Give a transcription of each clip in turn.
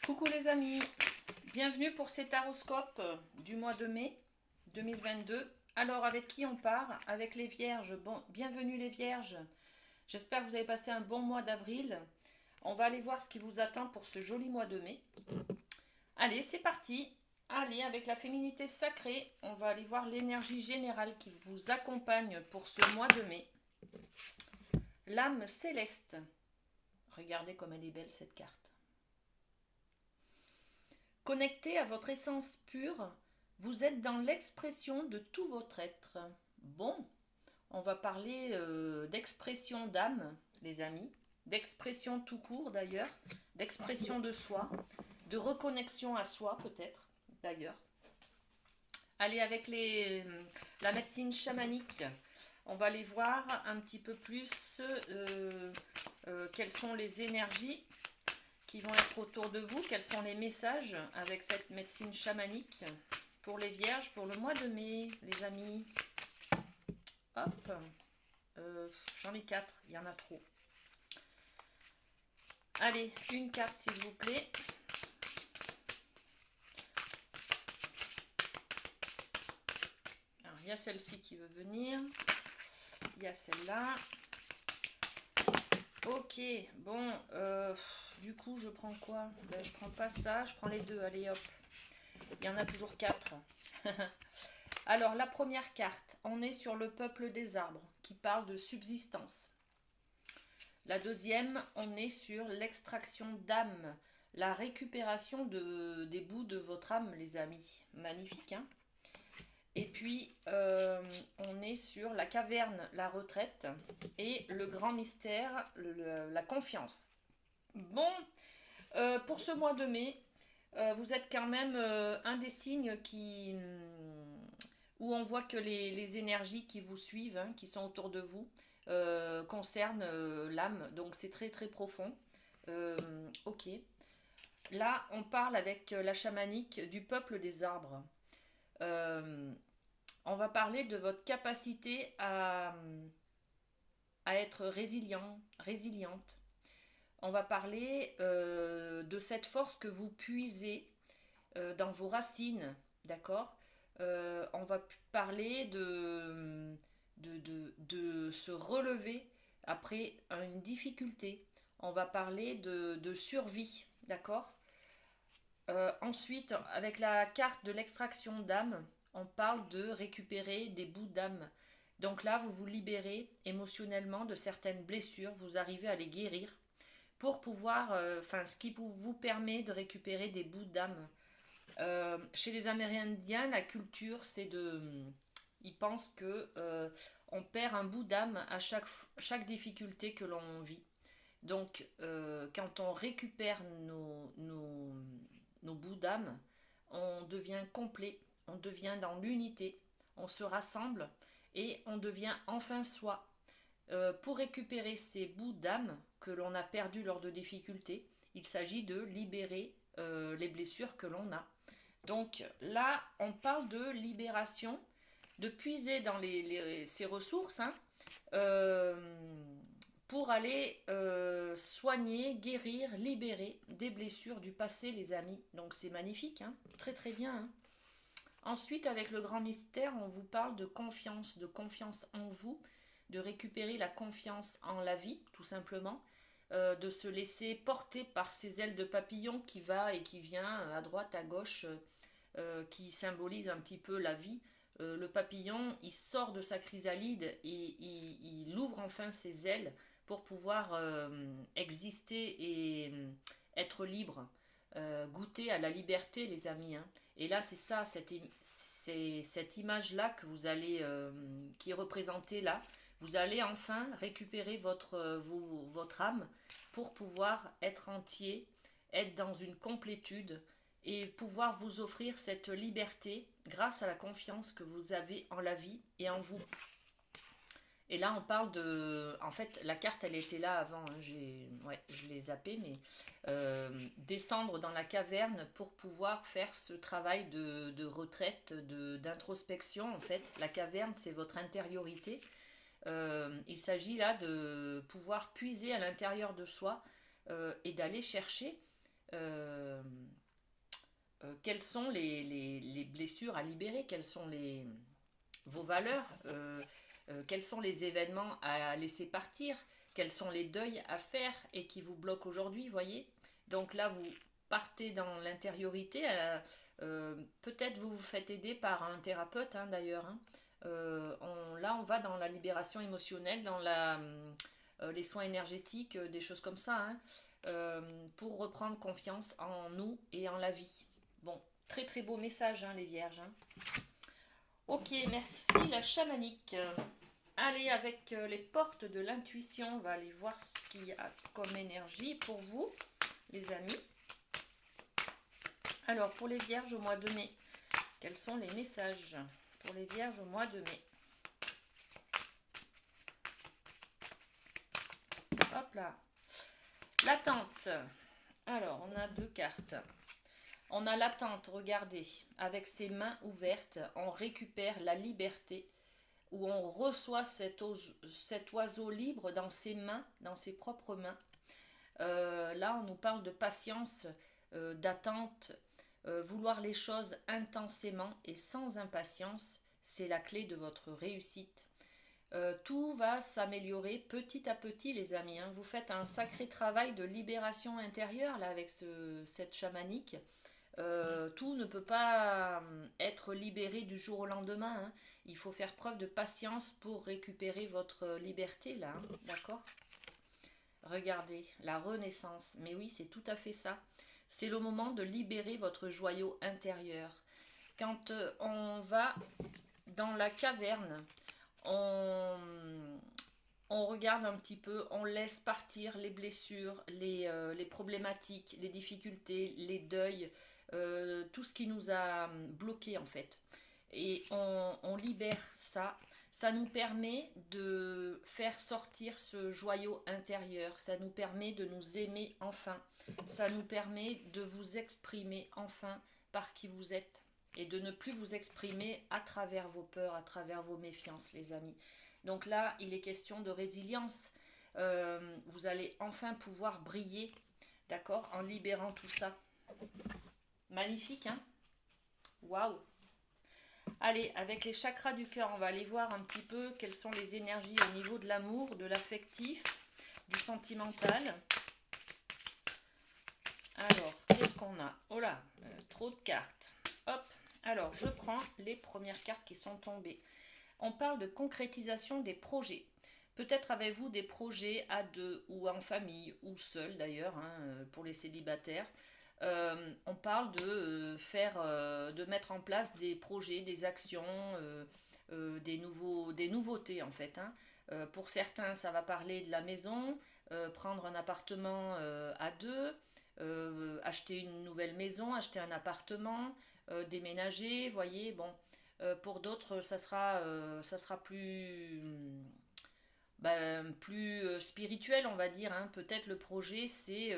Coucou les amis, bienvenue pour cet horoscope du mois de mai 2022. Alors avec qui on part? Avec les vierges. Bon, bienvenue les vierges. J'espère que vous avez passé un bon mois d'avril. On va aller voir ce qui vous attend pour ce joli mois de mai. Allez, c'est parti. Allez, avec la féminité sacrée, on va aller voir l'énergie générale qui vous accompagne pour ce mois de mai. L'âme céleste. Regardez comme elle est belle cette carte. Connecté à votre essence pure, vous êtes dans l'expression de tout votre être. Bon, on va parler d'expression d'âme, les amis, d'expression tout court d'ailleurs, d'expression de soi, de reconnexion à soi peut-être d'ailleurs. Allez, avec la médecine chamanique, on va aller voir un petit peu plus quelles sont les énergies qui vont être autour de vous, quels sont les messages avec cette médecine chamanique pour les vierges pour le mois de mai, les amis. Hop, j'en ai 4, il y en a trop. Allez, une carte s'il vous plaît. Alors, il y a celle-ci qui veut venir, il y a celle-là. Ok, bon, du coup je prends quoi? Ben, je prends pas ça, je prends les deux, allez hop. Il y en a toujours 4. Alors la première carte, on est sur le peuple des arbres qui parle de subsistance. La deuxième, on est sur l'extraction d'âme, la récupération des bouts de votre âme les amis. Magnifique hein. Et puis, on est sur la caverne, la retraite et le grand mystère, la confiance. Bon, pour ce mois de mai, vous êtes quand même un des signes où on voit que les énergies qui vous suivent, hein, qui sont autour de vous, concernent l'âme. Donc, c'est très très profond. Ok. Là, on parle avec la chamanique du peuple des arbres. On va parler de votre capacité à être résiliente. On va parler de cette force que vous puisez dans vos racines, d'accord. On va parler de se relever après une difficulté. On va parler de survie, d'accord. Ensuite, avec la carte de l'extraction d'âme, on parle de récupérer des bouts d'âme. Donc là, vous vous libérez émotionnellement de certaines blessures, vous arrivez à les guérir pour pouvoir, ce qui vous permet de récupérer des bouts d'âme. Chez les Amérindiens, la culture, c'est de... Ils pensent que on perd un bout d'âme à chaque difficulté que l'on vit. Donc, quand on récupère nos bouts d'âme, on devient complet, on devient dans l'unité, on se rassemble et on devient enfin soi. Pour récupérer ces bouts d'âme que l'on a perdus lors de difficultés, il s'agit de libérer les blessures que l'on a. Donc là, on parle de libération, de puiser dans ces ressources, hein, euh, pour aller soigner, guérir, libérer des blessures du passé, les amis. Donc c'est magnifique, hein, très très bien. Hein. Ensuite, avec le grand mystère, on vous parle de confiance en vous, de récupérer la confiance en la vie, tout simplement, de se laisser porter par ces ailes de papillon qui va et qui vient à droite, à gauche, qui symbolise un petit peu la vie. Le papillon, il sort de sa chrysalide et il ouvre enfin ses ailes pour pouvoir exister et être libre, goûter à la liberté, les amis. Hein. Et là, c'est ça, cette image-là que vous allez, qui est représentée là. Vous allez enfin récupérer votre âme pour pouvoir être entier, être dans une complétude et pouvoir vous offrir cette liberté grâce à la confiance que vous avez en la vie et en vous. Et là, on parle de... En fait, la carte, elle était là avant. Hein. Je l'ai zappée, mais descendre dans la caverne pour pouvoir faire ce travail de retraite, d'introspection. En fait, la caverne, c'est votre intériorité. Il s'agit là de pouvoir puiser à l'intérieur de soi et d'aller chercher quelles sont les blessures à libérer, quelles sont vos valeurs, quels sont les événements à laisser partir, quels sont les deuils à faire et qui vous bloquent aujourd'hui, voyez. Donc là, vous partez dans l'intériorité. Peut-être vous vous faites aider par un thérapeute, hein, d'ailleurs. Hein. Là, on va dans la libération émotionnelle, dans les soins énergétiques, des choses comme ça, hein, pour reprendre confiance en nous et en la vie. Bon, très très beau message, hein, les vierges. Hein. Ok, merci la chamanique. Allez, avec les portes de l'intuition, on va aller voir ce qu'il y a comme énergie pour vous, les amis. Alors, pour les vierges au mois de mai, quels sont les messages pour les vierges au mois de mai? Hop là. L'attente. Alors, on a 2 cartes. On a l'attente, regardez, avec ses mains ouvertes, on récupère la liberté, où on reçoit cet oiseau libre dans ses mains, dans ses propres mains. Là, on nous parle de patience, d'attente, vouloir les choses intensément et sans impatience, c'est la clé de votre réussite. Tout va s'améliorer petit à petit, les amis. Hein. Vous faites un sacré travail de libération intérieure là avec cette chamanique. Tout ne peut pas être libéré du jour au lendemain. Hein. Il faut faire preuve de patience pour récupérer votre liberté là. Hein. D'accord? Regardez, la renaissance. Mais oui, c'est tout à fait ça. C'est le moment de libérer votre joyau intérieur. Quand on va dans la caverne, on regarde un petit peu, on laisse partir les blessures, les problématiques, les difficultés, les deuils, tout ce qui nous a bloqués en fait. Et on libère ça. Ça nous permet de faire sortir ce joyau intérieur. Ça nous permet de nous aimer enfin. Ça nous permet de vous exprimer enfin par qui vous êtes. Et de ne plus vous exprimer à travers vos peurs, à travers vos méfiances, les amis. Donc là, il est question de résilience. Vous allez enfin pouvoir briller, d'accord, en libérant tout ça. Magnifique, hein? Waouh! Allez, avec les chakras du cœur, on va aller voir un petit peu quelles sont les énergies au niveau de l'amour, de l'affectif, du sentimental. Alors, qu'est-ce qu'on a? Oh là, trop de cartes. Hop, alors je prends les premières cartes qui sont tombées. On parle de concrétisation des projets. Peut-être avez-vous des projets à deux ou en famille ou seul d'ailleurs, hein, pour les célibataires. On parle de mettre en place des projets, des actions, des nouveautés en fait. Hein. Pour certains, ça va parler de la maison, prendre un appartement à deux, acheter une nouvelle maison, acheter un appartement, déménager, voyez, bon. Pour d'autres, ça sera plus spirituel, on va dire. Hein. Peut-être le projet, c'est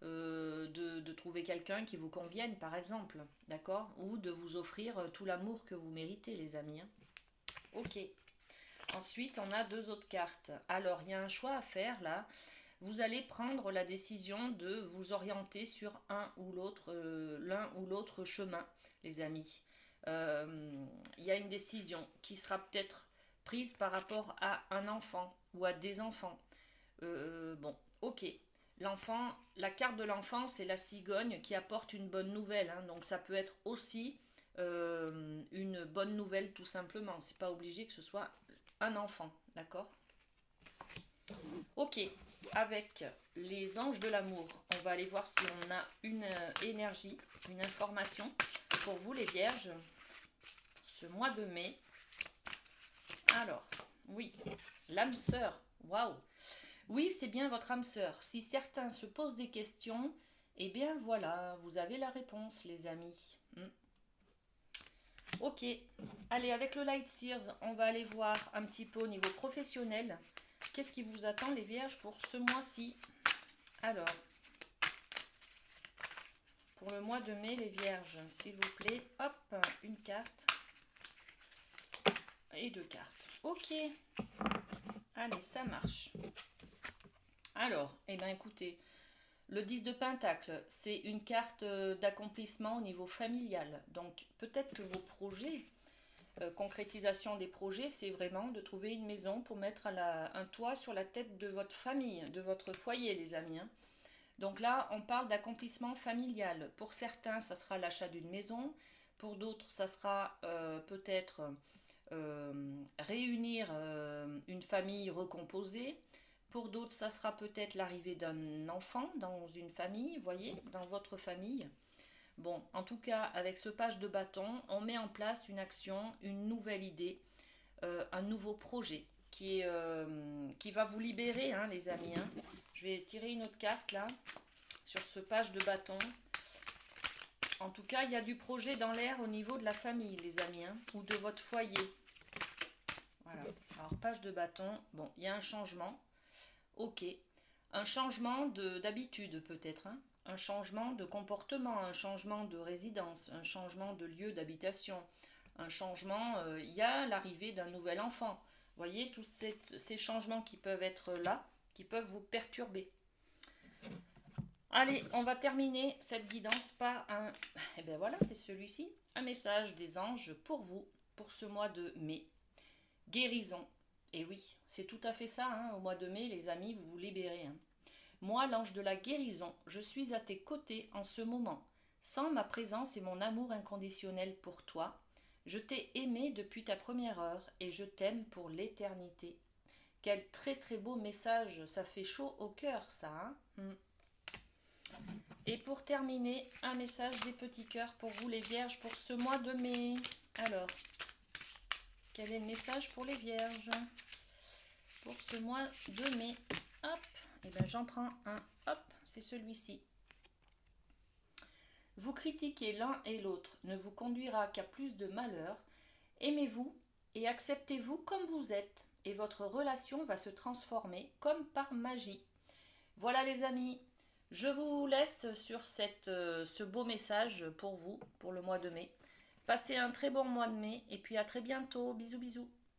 de trouver quelqu'un qui vous convienne, par exemple, d'accord? Ou de vous offrir tout l'amour que vous méritez, les amis. Hein. Ok. Ensuite, on a 2 autres cartes. Alors, il y a un choix à faire, là. Vous allez prendre la décision de vous orienter sur l'un ou l'autre chemin, les amis. Il y a une décision qui sera peut-être prise par rapport à un enfant ou à des enfants. Bon, ok. L'enfant, la carte de l'enfant, c'est la cigogne qui apporte une bonne nouvelle. Hein, donc ça peut être aussi une bonne nouvelle tout simplement. C'est pas obligé que ce soit un enfant, d'accord? Ok. Avec les anges de l'amour, on va aller voir si on a une énergie, une information pour vous les vierges, ce mois de mai. Alors, oui, l'âme sœur, waouh! Oui, c'est bien votre âme sœur. Si certains se posent des questions, eh bien voilà, vous avez la réponse, les amis. Ok, allez, avec le Light Seers, on va aller voir un petit peu au niveau professionnel. Qu'est-ce qui vous attend, les vierges, pour ce mois-ci? Alors, pour le mois de mai, les vierges, s'il vous plaît, hop, une carte et 2 cartes. Ok, allez, ça marche. Alors, eh bien écoutez, Le 10 de Pentacle, c'est une carte d'accomplissement au niveau familial. Donc peut-être que vos projets, concrétisation des projets, c'est vraiment de trouver une maison pour mettre un toit sur la tête de votre famille, de votre foyer, les amis, hein. Donc là, on parle d'accomplissement familial. Pour certains, ça sera l'achat d'une maison. Pour d'autres, ça sera peut-être réunir une famille recomposée. Pour d'autres, ça sera peut-être l'arrivée d'un enfant dans une famille, vous voyez, dans votre famille. Bon, en tout cas, avec ce page de bâton, on met en place une action, une nouvelle idée, un nouveau projet qui va vous libérer, hein, les amis, hein. Je vais tirer une autre carte là, sur ce page de bâton. En tout cas, il y a du projet dans l'air au niveau de la famille, les amis, hein, ou de votre foyer. Voilà. Alors, page de bâton, bon, il y a un changement. Ok. Un changement d'habitude peut-être, hein. Un changement de comportement, un changement de résidence, un changement de lieu d'habitation, un changement, il y a l'arrivée d'un nouvel enfant. Vous voyez, tous ces changements qui peuvent être là, qui peuvent vous perturber. Allez, on va terminer cette guidance par un... Eh bien voilà, c'est celui-ci. Un message des anges pour vous, pour ce mois de mai. Guérison. Et oui, c'est tout à fait ça, hein, au mois de mai, les amis, vous vous libérez, hein. Moi, l'ange de la guérison, je suis à tes côtés en ce moment. Sans ma présence et mon amour inconditionnel pour toi, je t'ai aimé depuis ta première heure et je t'aime pour l'éternité. Quel très très beau message, ça fait chaud au cœur ça, hein. Et pour terminer, un message des petits cœurs pour vous les vierges pour ce mois de mai. Alors, quel est le message pour les vierges pour ce mois de mai? Hop, et bien j'en prends un, hop, c'est celui-ci. Vous critiquer l'un et l'autre ne vous conduira qu'à plus de malheur. Aimez-vous et acceptez-vous comme vous êtes, et votre relation va se transformer comme par magie. Voilà les amis, je vous laisse sur ce beau message pour vous, pour le mois de mai. Passez un très bon mois de mai, et puis à très bientôt. Bisous bisous.